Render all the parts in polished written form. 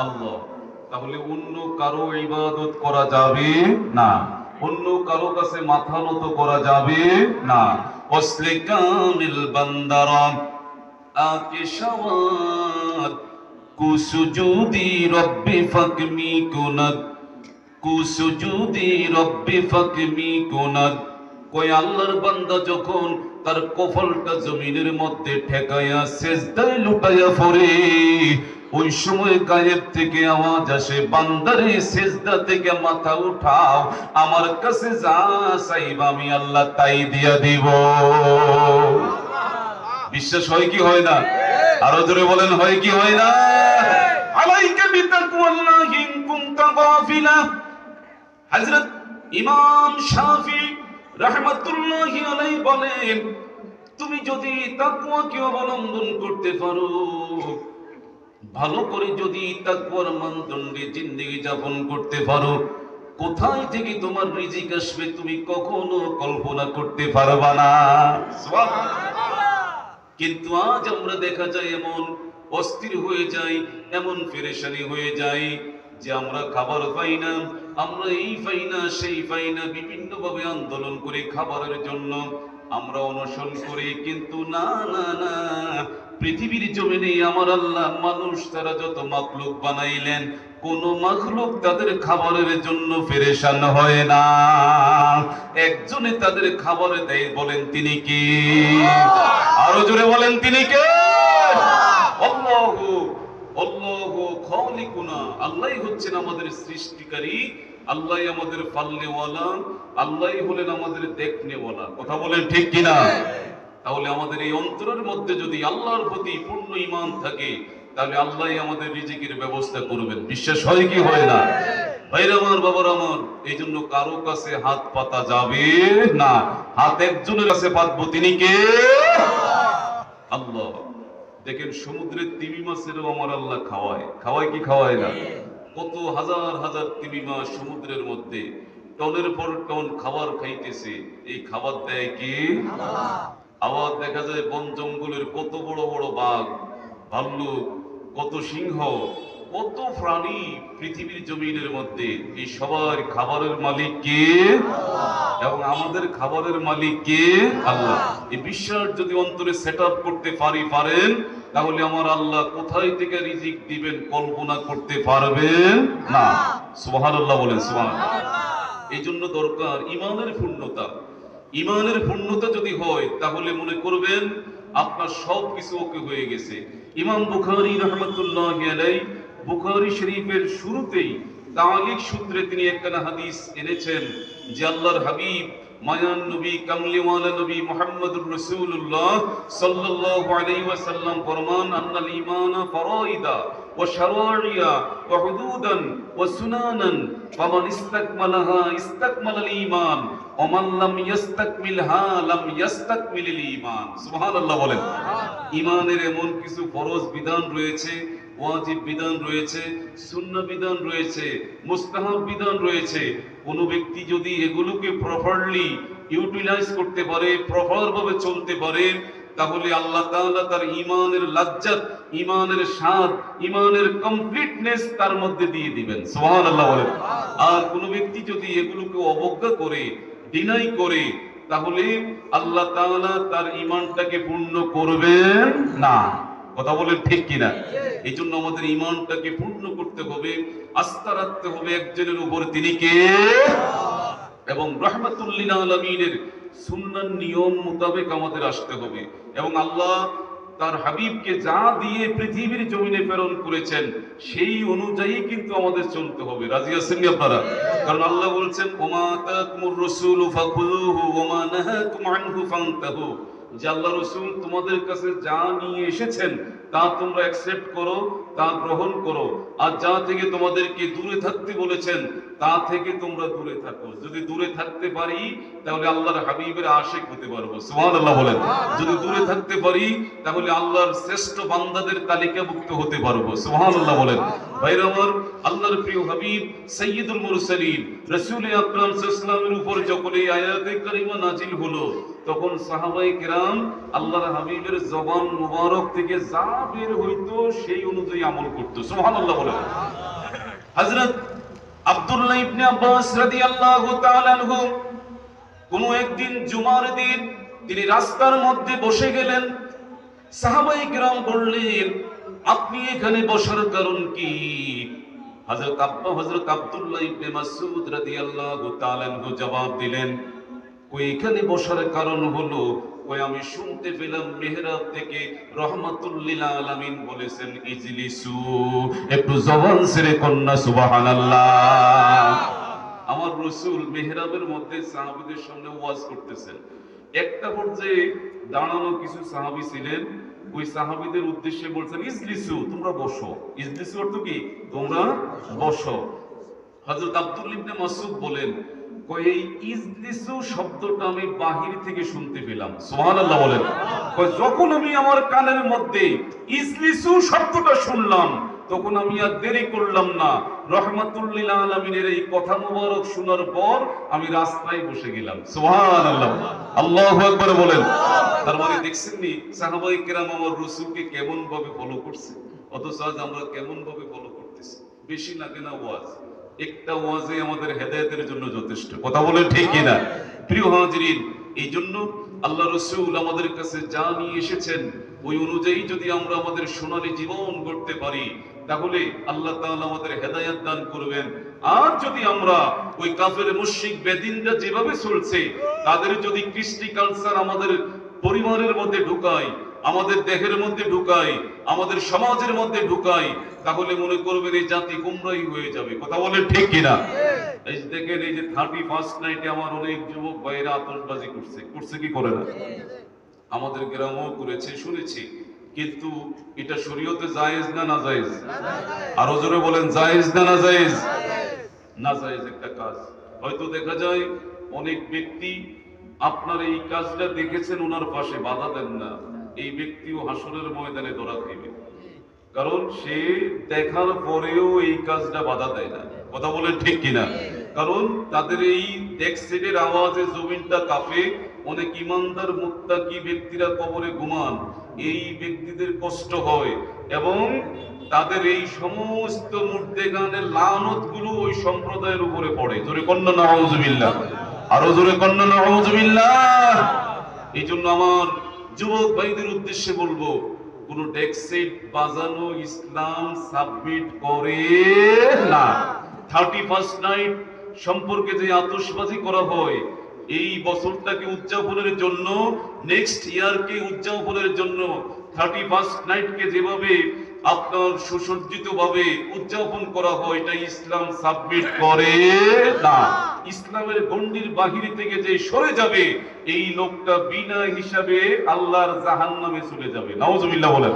আল্লাহ। তাহলে অন্য কারো ইবাদত করা যাবে না, অন্য কারো কাছে মাথা নত করা যাবে না। ওসলে কামিল বান্দারাম আকে শাওয়াত কুসুজুদি রব্বি ফাকমি কুনাদ কুসুজুদি রব্বি ফাকমি কুনাদ। কই আল্লাহর বান্দা যখন তার কফলটা জমিনের মধ্যে ঠেকায়া সেজদায় লুটাইয়া পড়ে, ওই সময় গায়েব থেকে আওয়াজ আসে, বান্দারে সেজদা থেকে মাথা উঠাও, আমার কাছে যা চাইবা আমি আল্লাহ তাই দিয়া দিব। বিশ্বাস হয় কি হয় না? আরো জোরে বলেন, হয় কি হয় না? আলাইকা বিতাকওয়াল্লাহি ইন কুনতা গাফিলা। হযরত ইমাম শাফি রাহমাতুল্লাহি আলাইহি বলেন, তুমি যদি তাকওয়াকে অবলম্বন করতে পারো, ভালো করে যদি তাকওয়ার মানদণ্ডে জিন্দেগি যাপন করতে পারো, কোথায় থেকে তোমার রিজিক আসবে তুমি কখনো কল্পনা করতে পারবা না। কিন্তু আজ আমরা দেখা যায় এমন অস্থির হয়ে যাই, এমন পেরেশানি হয়ে যাই যে আমরা খাবার পাই না, আমরা এই পাই না সেই পাই না, বিভিন্ন ভাবে আন্দোলন করি খাবারের জন্য, আমরা অনশন করি। কিন্তু না না না, পৃথিবীর জমিনে আমার আল্লাহ মানুষ তারা যত মাখলুক বানাইলেন, কোন মাখলুক তাদের খাবারের জন্য পেরেশান হয় না। একজনে তাদের খাবার দেয়, বলেন তিনি কি? আরো জোরে বলেন তিনি কে? আল্লাহু আল্লাহু খালিকুনা। আল্লাহই হচ্ছেন আমাদের সৃষ্টিকারী, আল্লাহই আমাদের পালনেওয়ালা, আল্লাহই হলেন আমাদের দেখনেওয়ালা। কথা বলেন ঠিক কিনা? তাহলে আমাদের এই অন্তরের মধ্যে যদি আল্লাহর প্রতি পূর্ণ ঈমান থাকে, তাহলে আল্লাহই আমাদের রিজিকের ব্যবস্থা করবেন। বিশ্বাস হয় কি হয় না? ভাইরা আমার, বাবার আমার, এই জন্য কারো কাছে হাত পাতা যাবে না। হাত একজনের কাছে পাতবো, তিনি কে? আল্লাহ। দেখেন সমুদ্রের তিমি মাছেরও আমার আল্লাহ খাওয়ায়, খাওয়ায় কি খাওয়ায় না? কত হাজার হাজার তিমি মাছ সমুদ্রের মধ্যে টনের পর টন খাবার খাইতেছে, এই খাবার দেয় কি? আবার দেখা যায় বন জঙ্গলের কত বড় বড় বাঘ, ভাল্লুক, কত সিংহ, কত প্রাণী পৃথিবীর জমিনের মধ্যে, এই সবার খাবারের মালিক কে? এবং আমাদের খাবারের মালিক কে? আল্লাহ। এই বিশ্বাস যদি অন্তরে সেট আপ করতে পারেন, তাহলে আমার আল্লাহ কোথায় থেকে রিজিক দিবেন কল্পনা করতে পারবেন না। সুবহানাল্লাহ বলেন, সুবহানাল্লাহ। এই জন্য দরকার ঈমানের পূর্ণতা। ঈমানের পূর্ণতা যদি হয়, তাহলে মনে করবেন আপনার সব কিছু ওকে হয়ে গেছে। ইমাম বুখারী রাহমাতুল্লাহি আলাইহি বুখারী শরীফের শুরুতেই তালিক সূত্রে তিনি একখানা হাদিস এনেছেন যে আল্লাহর হাবিব মায়ান নবী কামলিওয়ালা নবী মুহাম্মদুর রাসূলুল্লাহ সাল্লাল্লাহু আলাইহি ওয়াসাল্লাম ফরমান, আন্নাল ঈমানা ফারাইদা ওয়া শারাইয়া ওয়া হুদুদান ওয়া সুনানান ফামান ইসতাকমালাহা ইসতাকমালাল ঈমান ওয়া মান লাম ইস্তাকমিলহা লাম ইস্তাকমিলিল ঈমান। সুবহানাল্লাহ বলেন। ঈমানের এমন কিছু ফরজ বিধান রয়েছে, ওয়াজিব বিধান রয়েছে, সুন্নাহ বিধান রয়েছে, মুস্তাহাব বিধান রয়েছে। কোন ব্যক্তি যদি এগুলোকে প্রপারলি ইউটিলাইজ করতে পারে, প্রপার ভাবে চলতে পারে, তাহলে আল্লাহ তাআলা তার ঈমানের লাজ্জাত, ঈমানের স্বাদ, ঈমানের কমপ্লিটনেস তার মধ্যে দিয়ে দিবেন। সুবহানাল্লাহ বলেন। আর কোন ব্যক্তি যদি এগুলোকে অবজ্ঞা করে, ডিনাই করে, তাহলে আল্লাহ তাআলা তার ঈমানটাকে পূর্ণ করবেন না। কথা বলেন ঠিক কিনা? এই জন্য আমাদের ঈমানটাকে পূর্ণ করতে হবে, আস্থা রাখতে হবে একজনের উপর, তিনি কে? এবং রাহমাতুল লিল আলামিনের সুন্নাহ নিয়ম মোতাবেক আমাদের আসতে হবে। এবং আল্লাহ তার হাবিবকে যা দিয়ে পৃথিবীর জমিনে প্রেরণ করেছেন, সেই অনুযায়ী কিন্তু আমাদের চলতে হবে। রাজি আছেন কি আপনারা? কারণ আল্লাহ বলছেন, ওমা তাকুমুর রাসূলু ফাখুযুহু ওমা নাহাকুম আনহু ফান্তাহু। যে আল্লাহ রাসূল তোমাদের কাছে যা নিয়ে এসেছেন তা তোমরা অ্যাকসেপ্ট করো, তা গ্রহণ করো, আর যা থেকে তোমাদেরকে দূরে থাকতে বলেছেন তা থেকে তোমরা দূরে থাকো। যদি দূরে থাকতে পারি, তাহলে আল্লাহর হাবিবের আশিক হতে পারবো। সুবহানাল্লাহ বলেন। যদি দূরে থাকতে পারি, তাহলে আল্লাহর শ্রেষ্ঠ বান্দাদের তালিকাভুক্ত হতে পারবো। সুবহানাল্লাহ বলেন। ভাইরা আমার, আল্লাহর প্রিয় হাবিব সাইয়্যিদুল মুরসালিন রাসূল আকরাম সাল্লাল্লাহু আলাইহি ওয়াসাল্লামের উপর যখন এই আয়াতে কারিমা নাজিল হলো, তখন সাহাবায়ে কেরাম আল্লাহর হাবিবের জবান মুবারক থেকে যা বের হইতো সেই অনুযায়ী আমল করত। সুবহানাল্লাহ বলেন। হযরত আব্দুল্লাহ ইবনে আব্বাস রাদিয়াল্লাহু তাআলা আনহু কোন একদিন জুমার দিন তিনি রাস্তার মধ্যে বসে গেলেন। সাহাবায়ে কেরাম বললেন, আপনি এখানে বসার কারণ কি? হযরত আব্দুল্লাহ ইবনে মাসউদ রাদিয়াল্লাহু তাআলা আনহু জবাব দিলেন, ওই এখানে বসার কারণ হলো, ওই আমি শুনতে পেলাম মেহরাব থেকে রহমাতুল লিল আলামিন বলেছেন ইজলিসু। একটু জবান ছেড়ে কন্যা সুবহানাল্লাহ। আমার রাসূল মেহরাবের মধ্যে সাহাবীদের সামনে ওয়াজ করতেছেন। একটা পর্যায়ে দাঁড়ানো কিছু সাহাবী ছিলেন, ওই সাহাবীদের উদ্দেশ্যে বলছেন ইজলিসু, তোমরা বসো। ইজলিসু অর্থ কি? তোমরা বসো। হযরত আব্দুল্লাহ ইবনে মাসউদ বলেন, এই ইজলিসু শব্দটা আমি বাহির থেকে শুনতে পেলাম। সুবহানাল্লাহ বলেন। যখন আমি আমার কানের মধ্যে ইজলিসু শব্দটা শুনলাম, তখন আমি আর দেরি করলাম না, রহমাতুল লিল আলামিনের এই কথা মুবারক শোনার পর আমি রাস্তায় বসে গেলাম। সুবহানাল্লাহ, আল্লাহু আকবার বলেন। তার মানে দেখছেন নি সাহাবায়ে কেরাম আমার রাসূলকে কেমন ভাবে ফলো করছে, অথচ আজ আমরা কেমন ভাবে ফলো করতেছি। বেশি লাগে না ওয়াজ, একটা ওয়াজে আমাদের হেদায়েতের জন্য যথেষ্ট। কথা বলেন ঠিক কিনা? প্রিয় হাজিরিন, এই জন্য আল্লাহ রাসূল আমাদের কাছে যা নিয়ে এসেছেন ওই অনুযায়ী যদি আমরা আমাদের সোনালী জীবন গড়তে পারি, তাহলে আল্লাহ তাআলা আমাদের হেদায়েত দান করবেন। আর যদি আমরা ওই কাফের মুশরিক বেদিনরা যেভাবে চলছে তাদের যদি কৃষ্টি কালচার আমাদের পরিবারের মধ্যে ঢুকাই, আমাদের দেহের মধ্যে ঢুকাই, আমাদের সমাজের মধ্যে ঢুকাই, তাহলে মনে করবেন এই জাতি গুমরাহী হয়ে যাবে। কথা বলেন ঠিক কিনা? এই দেখেন, এই যে 31st নাইটে আমার অনেক যুবক ভাইরা আতশবাজি করছে কি করে না? আমাদের গ্রামও করেছে শুনেছি, কিন্তু এটা শরীয়তে জায়েজ না নাজায়েজ? আরো জোরে বলেন, জায়েজ না নাজায়েজ? নাজায়েজ একটা কাজ। হয়তো দেখা যায় অনেক ব্যক্তি আপনার এই কাজটা দেখেছেন, ওনার পাশে বাধা দেন না, এই ব্যক্তিও হাসরের ময়দানে ধরা খাইবে। কারণ সে দেখার পরেও এই কাজটা বাধা দেয় না। কথা বলেন ঠিক কিনা? কারণ তাদের এই ডেকসেটের আওয়াজে জমিনটা কাঁপে। অনেক ইমানদার মুত্তাকি ব্যক্তিরা কবরে ঘুমান, এই ব্যক্তিদের কষ্ট হয় এবং তাদের এই সমস্ত মুর্দেগানের লানত গুলো ওই সম্প্রদায়ের উপরে পড়ে। জোরে কন্যা নাউযুবিল্লাহ, আরো জোরে কন্যা নাউযুবিল্লাহ। এই জন্য আমার যুবক ভাইদের উদ্দেশ্যে বলবো, কোন ডেকসেট বাজানো ইসলাম সাবমিট করে না। 31st নাইট সম্পর্কে যে আতশবাজি করা হয়, এই বছরটাকে উদযাপনের জন্য, নেক্সট ইয়ারকে উদযাপনের জন্য 31st নাইটকে যেভাবে আপনার সুসজ্জিত ভাবে উদযাপন করা হয়, এটা ইসলাম সাবমিট করে না। ইসলামের গণ্ডির বাহিরে থেকে যে সরে যাবে, এই লোকটা বিনা হিসাবে আল্লাহর জাহান্নামে চলে যাবে। নাউযুবিল্লাহ বলেন,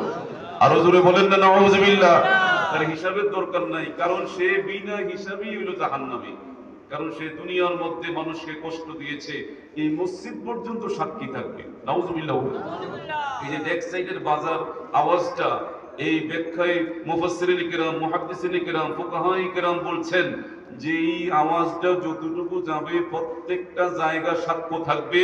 আরো জোরে বলেন না নাউযুবিল্লাহ। তার হিসাবের দরকার নাই, কারণ সে বিনা হিসাবেই হলো জাহান্নামী। কারণ সে দুনিয়ার মধ্যে মানুষকে কষ্ট দিয়েছে, এই মসজিদ পর্যন্ত সাক্ষী থাকবে। নাউযুবিল্লাহ বলেন। এই যে ব্যাক সাইডের বাজার আওয়াজটা, এই ব্যাখ্যায় মুফাসসিরিন কিরাম, মুহাদ্দিসিন কিরাম, ফুকাহায়ে কিরাম বলছেন যে এই আওয়াজটা যতটুকু যাবে প্রত্যেকটা জায়গা সাক্ষ্য থাকবে।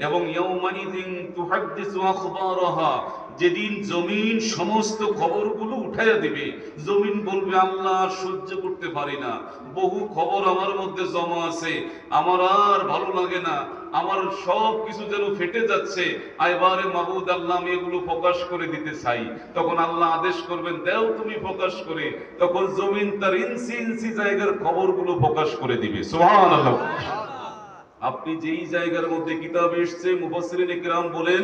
এবং ইয়াউমাইযিন তুহাদ্দিসু আখবারাহা, যেদিন জমিন সমস্ত খবরগুলো উঠাইয়া দিবে, জমিন বলবে আল্লাহ আর সহ্য করতে পারি না, বহু খবর আমার মধ্যে জমা আছে, আমার আর ভালো লাগে না, আমার সব কিছু যেন ফেটে যাচ্ছে, এবারে মাবুদ আল্লাহ আমি এগুলো প্রকাশ করে দিতে চাই। তখন আল্লাহ আদেশ করবেন, দাও তুমি প্রকাশ করে। তখন জমিন তার ইঞ্চি ইঞ্চি জায়গার খবরগুলো প্রকাশ করে দিবে। সুবহানাল্লাহ। আপনি যেই জায়গার মধ্যে কিতাব এসেছে, মুফাসসিরিন কিরাম বলেন,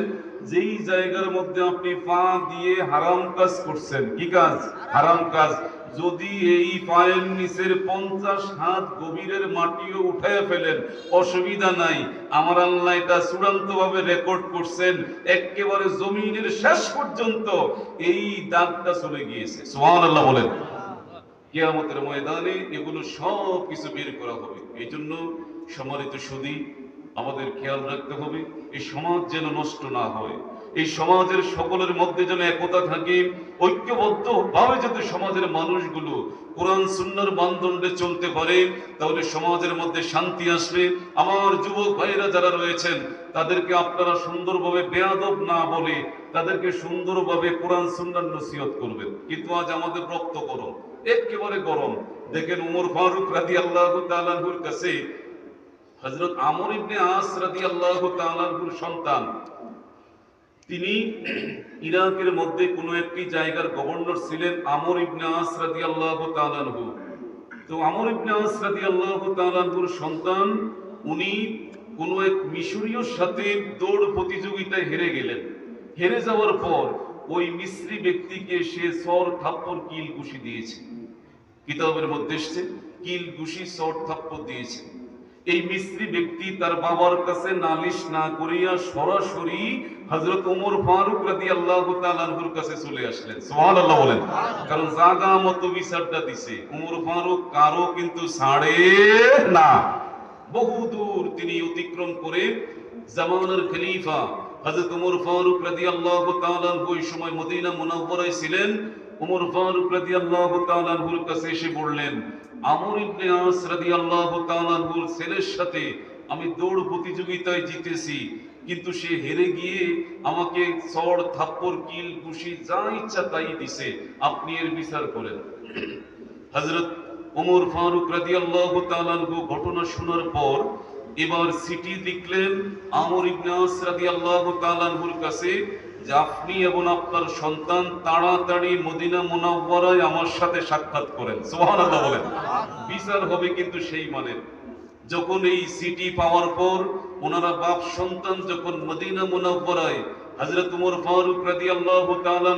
যেই জায়গার মধ্যে আপনি পা দিয়ে হারাম কাজ করছেন, কি কাজ? হারাম কাজ। যদি এই পায়ের নিচের 50 হাত গভীরের মাটিও উঠাইয়া ফেলেন, অসুবিধা নাই, আমার আল্লাহ এটা চূড়ান্ত ভাবে রেকর্ড করছেন। একেবারে জমিনের শেষ পর্যন্ত এই দাগটা চলে গিয়েছে। সুবহানাল্লাহ বলেন। কিয়ামতের ময়দানে এগুলো সব কিছু বের করা হবে। এই জন্য সম্মানিত সুধী, আমাদের খেয়াল রাখতে হবে এই সমাজ যেন নষ্ট না হয়, এই সমাজের সকলের মধ্যে যেন একতা থাকে, ঐক্যবদ্ধ ভাবে যদি সমাজের মানুষগুলো কোরআন সুন্নাহর মানদণ্ডে চলতে পারে, তাহলে সমাজের মধ্যে শান্তি আসবে। আমার যুবক ভাইরা যারা রয়েছেন, তাদেরকে আপনারা সুন্দরভাবে বেয়াদব না বলে তাদেরকে সুন্দরভাবে কোরআন সুন্নাহর নসিহত করবেন। কিন্তু আজ আমাদের রক্ত গরম, একেবারে গরম। দেখেন উমর ফারুক রাদিয়াল্লাহু তাআলা আনহুর কাছে হযরত আমর ইবনে আস রাদিয়াল্লাহু তাআলা আনহুর সন্তান, তিনি ইরাকের মধ্যে কোন একটি জায়গার গভর্নর ছিলেন আমর ইবনে আস রাদিয়াল্লাহু তাআলা আনহু। তো আমর ইবনে আস রাদিয়াল্লাহু তাআলা আনহুর সন্তান, উনি কোন এক মিশরীয়র সাথে দৌড় প্রতিযোগিতায় হেরে গেলেন। হেরে যাওয়ার পর ওই মিশরি ব্যক্তিকে সে সর থাপ্পড় কিল ঘুষি দিয়েছে। কিতাবের মধ্যে এসেছে কিল ঘুষি সর থাপ্পড় দিয়েছে। এই মিস্ত্রি ব্যক্তি তার বাবার কাছে নালিশ না করিয়া সরাসরি হযরত ওমর ফারুক রাদিয়াল্লাহু তাআলা আনহুর কাছে চলে আসলেন। সুবহানাল্লাহ বলেন। কারণ জায়গা মতো বিচারটা দিছে। ওমর ফারুক কারো কিন্তু ছাড়ে না। বহু দূর তিনি অতিক্রম করে জামানার খলিফা হযরত ওমর ফারুক রাদিয়াল্লাহু তাআলা আনহু ওই সময় মদিনা মুনাওয়ারায় ছিলেন। ওমর ফারুক রাদিয়াল্লাহু তাআলা আনহুর কাছে এসে বললেন, আমর ইবনে আস রাদিয়াল্লাহু তাআলা আনহুর ছেলের সাথে আমি দৌড় প্রতিযোগিতায় জিতেছি, কিন্তু সে হেরে গিয়ে আমাকে চড় থাপ্পড় কিল ঘুষি যা ইচ্ছা তাই দিছে, আপনি এর বিচার করেন। হযরত ওমর ফারুক রাদিয়াল্লাহু তাআলা আনহু ঘটনা শোনার পর এবার চিঠি লিখলেন আমর ইবনে আস রাদিয়াল্লাহু তাআলা আনহুর কাছে যে আপনি এবং আপনার সন্তান তাড়াতাড়ি মদিনা মুনাওয়ারায় আমার সাথে সাক্ষাৎ করেন। সুবহানাল্লাহ বলেন। বিচার হবে কিন্তু সেই মানের। যখন এই চিঠি পাওয়ার পর ওনারা বাপ সন্তান যখন মদিনা মুনাওয়ারায় হযরত ওমর ফারুক রাদিয়াল্লাহু তাআলা